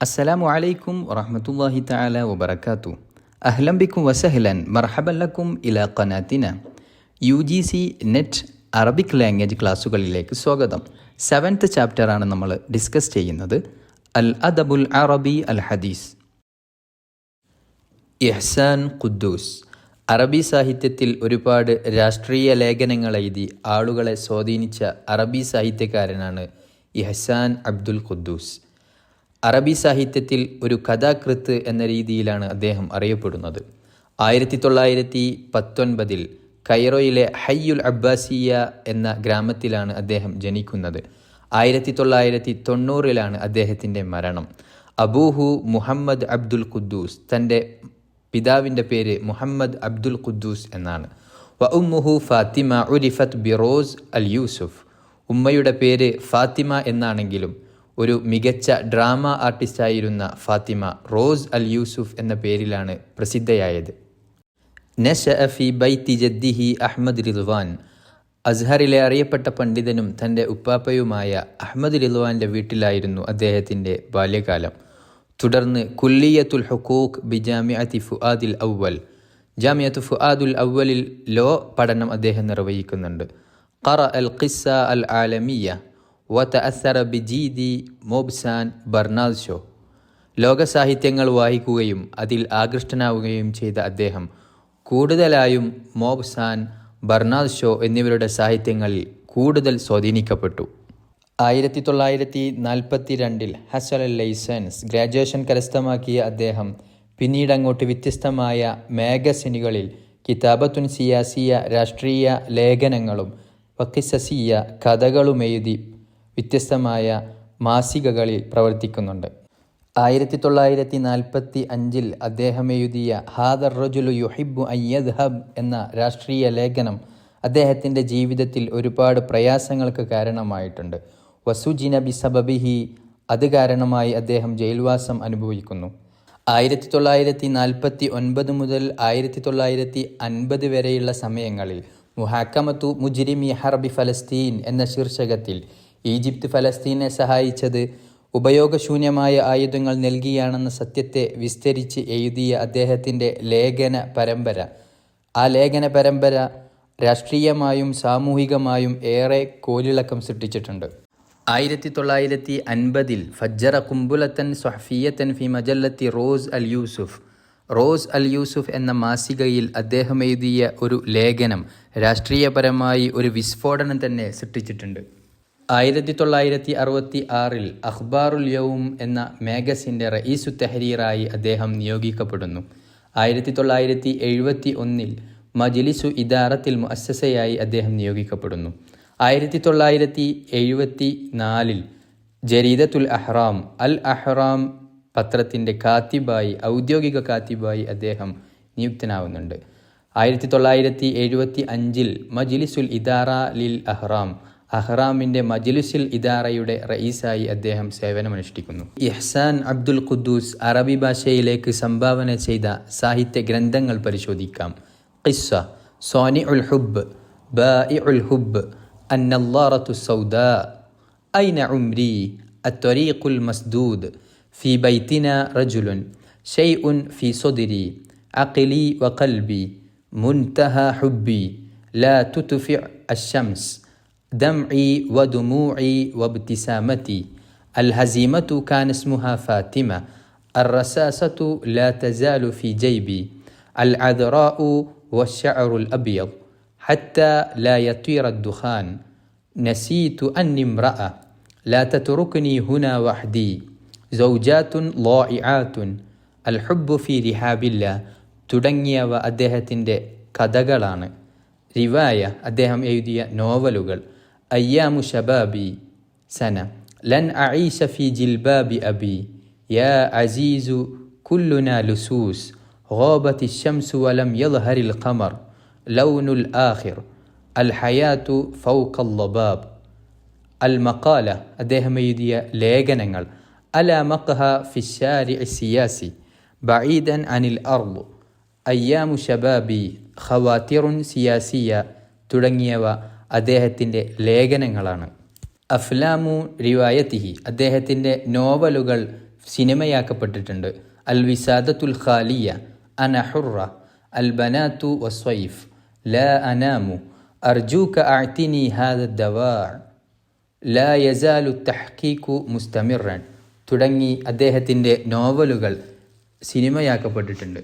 അസ്സലാമു അലൈക്കും വറഹ്മത്തുള്ളാഹി തആല വബറകാതു. അഹ്ലൻ ബിക്കും വസഹ്ലൻ മർഹബൻ ലക്കും ഇലാ ഖനാതിന. UGC നെറ്റ് അറബിക് ലാംഗ്വേജ് ക്ലാസ്സുകളിലേക്ക് സ്വാഗതം. 7th ചാപ്റ്ററാണ് നമ്മൾ ഡിസ്കസ് ചെയ്യുന്നത്. അൽ അദബുൽ അറബി അൽ ഹദീസ്. ഇഹ്സാൻ ഖുദ്ദൂസ് അറബി സാഹിത്യത്തിൽ ഒരുപാട് രാഷ്ട്രീയ ലേഖനങ്ങൾ എഴുതി ആളുകളെ സ്വാധീനിച്ച അറബി സാഹിത്യകാരനാണ് ഇഹ്സാൻ അബ്ദുൽ ഖുദ്ദൂസ്. അറബി സാഹിത്യത്തിൽ ഒരു കഥാകൃത്ത് എന്ന രീതിയിലാണ് അദ്ദേഹം അറിയപ്പെടുന്നത്. 1919 കൈറോയിലെ ഹയ്യുൽ അബ്ബാസിയ എന്ന ഗ്രാമത്തിലാണ് അദ്ദേഹം ജനിക്കുന്നത്. 1990 അദ്ദേഹത്തിൻ്റെ മരണം. അബൂഹു മുഹമ്മദ് അബ്ദുൽ ഖുദ്ദൂസ്, തൻ്റെ പിതാവിൻ്റെ പേര് മുഹമ്മദ് അബ്ദുൽ ഖുദ്ദൂസ് എന്നാണ്. വ ഉമ്മുഹു ഫാത്തിമ ഉരിഫത്ത് ബിറോസ് അൽ യൂസുഫ്. ഉമ്മയുടെ പേര് ഫാത്തിമ എന്നാണെങ്കിലും ഒരു മികച്ച ഡ്രാമ ആർട്ടിസ്റ്റായിരുന്ന ഫാത്തിമ റോസ് അൽ യൂസുഫ് എന്ന പേരിലാണ് പ്രസിദ്ധയായത്. നശഅ ഫി ബൈത്തി ജദ്ദിഹി അഹ്മദ് റിദ്വാൻ. അസ്ഹറിലെ അറിയപ്പെട്ട പണ്ഡിതനും തൻ്റെ ഉപ്പാപ്പയുമായ അഹ്മദ് റിദ്വാൻ്റെ വീട്ടിലായിരുന്നു അദ്ദേഹത്തിൻ്റെ ബാല്യകാലം. തുടർന്ന് കുല്ലിയത്തുൽ ഹുഖൂഖ് ബി ജാമിഅത്തി ഫുആദിൽ അവ്വൽ, ജാമിഅത്തു ഫുആദുൽ അവ്വലിൽ ലോ പഠനം അദ്ദേഹം നിർവഹിക്കുന്നുണ്ട്. ഖറ അൽ ഖിസ്സ അൽ ആലമിയ വതഅസ്സറ ബിജീദി മോബ്സാൻ ബർണാസ് ഷോ. ലോകസാഹിത്യങ്ങൾ വായിക്കുകയും അതിൽ ആകൃഷ്ടനാവുകയും ചെയ്ത അദ്ദേഹം കൂടുതലായും മോബ്സാൻ, ബർണാസ് ഷോ എന്നിവരുടെ സാഹിത്യങ്ങളിൽ കൂടുതൽ സ്വാധീനിക്കപ്പെട്ടു. 1942 ഹസൽ ലൈസൻസ് ഗ്രാജുവേഷൻ കരസ്ഥമാക്കിയ അദ്ദേഹം പിന്നീടങ്ങോട്ട് വ്യത്യസ്തമായ മാഗസിനുകളിൽ കിതാബത്തുൻ സിയാസിയ രാഷ്ട്രീയ ലേഖനങ്ങളും വഖിസസിയ കഥകളുമെഴുതി വ്യത്യസ്തമായ മാസികകളിൽ പ്രവർത്തിക്കുന്നുണ്ട്. 1945 അദ്ദേഹം എഴുതിയ ഹാദർ റജുലു യുഹിബ്ബു അൻ യദ്ഹബ് എന്ന രാഷ്ട്രീയ ലേഖനം അദ്ദേഹത്തിൻ്റെ ജീവിതത്തിൽ ഒരുപാട് പ്രയാസങ്ങൾക്ക് കാരണമായിട്ടുണ്ട്. വസുജിന ബിസബബിഹി, അത് കാരണമായി അദ്ദേഹം ജയിൽവാസം അനുഭവിക്കുന്നു. 1949 മുതൽ 1950 വരെയുള്ള സമയങ്ങളിൽ മുഹക്കമത്തു മുജ്രിമി ഹർബി ഫലസ്തീൻ എന്ന ശീർഷകത്തിൽ ഈജിപ്ത് ഫലസ്തീനെ സഹായിച്ചത് ഉപയോഗശൂന്യമായ ആയുധങ്ങൾ നൽകിയാണെന്ന സത്യത്തെ വിസ്തരിച്ച് എഴുതിയ അദ്ദേഹത്തിൻ്റെ ലേഖന പരമ്പര രാഷ്ട്രീയമായും സാമൂഹികമായും ഏറെ കോലിളക്കം സൃഷ്ടിച്ചിട്ടുണ്ട്. 1950 ഫജ്ജറ കുംബുലത്തൻ സ്വഹഫിയത്തൻ ഫി മജല്ലത്തി റോസ് അൽ യൂസുഫ് എന്ന മാസികയിൽ അദ്ദേഹം എഴുതിയ ഒരു ലേഖനം രാഷ്ട്രീയപരമായി ഒരു വിസ്ഫോടനം തന്നെ സൃഷ്ടിച്ചിട്ടുണ്ട്. 1966 അഖ്ബാറുൽ യൗം എന്ന മാഗസിൻ്റെ റഈസു തഹരീറായി അദ്ദേഹം നിയോഗിക്കപ്പെടുന്നു. 1971 മജ്ലിസു ഇദാറത്തിൽ മുഅസ്സസയായി അദ്ദേഹം നിയോഗിക്കപ്പെടുന്നു. 1974 ജരീദത്തുൽ അഹ്റാം അൽ അഹ്റാം പത്രത്തിൻ്റെ ഔദ്യോഗിക കാത്തിബായി അദ്ദേഹം നിയുക്തനാവുന്നുണ്ട്. 1975 മജ്ലിസുൽ ഇദാറ ലിൽ അഹ്റാമിൻ്റെ മജ്ലിസുൽ ഇദാറയുടെ റഈസായി അദ്ദേഹം സേവനമനുഷ്ഠിക്കുന്നു. ഇഹ്സാൻ അബ്ദുൽ ഖുദ്ദൂസ് അറബി ഭാഷയിലേക്ക് സംഭാവന ചെയ്ത സാഹിത്യ ഗ്രന്ഥങ്ങൾ പരിശോധിക്കാം. ഖിസ്സ, സ്വാനിഉൽ ഹുബ്ബ്, ബാഇഉൽ ഹുബ്ബ്, അന്നല്ലാറത്തു സൗദാ, ഐന ഉംരി, അത്വരീഖുൽ മസ്ദൂദ്, ഫി ബൈതിന റജുലുൻ, ഷൈഉൻ ഫി സ്വദ്രി, അഖ്ലി വഖൽബി, മുൻതഹ ഹുബ്ബി, ലാ തുത്ഫിഅ അശ്ശംസ്, دمعي ودموعي وابتسامتي، الهزيمة كان اسمها فاطمة، الرساسة لا تزال في جيبي، العذراء والشعر الأبيض، حتى لا يطير الدخان، نسيت أني امرأة، لا تتركني هنا وحدي، زوجات ضائعات، الحب في رحاب الله തുടങ്ങിയ അദ്ദേഹത്തിൻ്റെ കഥകളാണ്. റിവായ, അദ്ദേഹം എഴുതിയ നോവലുകൾ. അയ്യാമു ഷബാബി സന, ലൻ അഈശ ഫി ജിൽബാബി അബി, യാ അസീസു കുല്ലുനാ ലുസൂസ്, ഗാബത്തി ശംസു വലം യദ്ഹറിൽ ഖമർ, ലൗനുൽ ആഖിർ, അൽ ഹയാത്തു ഫൗഖൽ ലബാബ്. അൽ മഖാല, അദ്ദേഹം എഴുതിയ ലേഖനങ്ങൾ. അലാ മഖ്ഹ ഫി ശാരിഇ സിയാസി, ബഈദൻ അനിൽ അർദ്, അയ്യാമു ഷബാബി, ഖവാതിറുൻ സിയാസിയ തുടങ്ങിയവ അദ്ദേഹത്തിൻ്റെ ലേഖനങ്ങളാണ്. അഫ്ലാമു റിവായത്തിഹി, അദ്ദേഹത്തിൻ്റെ നോവലുകൾ. സിനിമയാക്കപ്പെട്ടിട്ടുണ്ട്. അൽ വിസാദത്തുൽ ഖാലിയ, അന ഹുറ, അൽ ബനാത്തു വസ്വൈഫ്, ലാ അനാമു, അർജൂക അഅ്തിനി ഹാദ ദവാ, ലാ യസാലു തഹ്ഖീഖു മുസ്തമിറൻ തുടങ്ങി അദ്ദേഹത്തിൻ്റെ നോവലുകൾ സിനിമയാക്കപ്പെട്ടിട്ടുണ്ട്.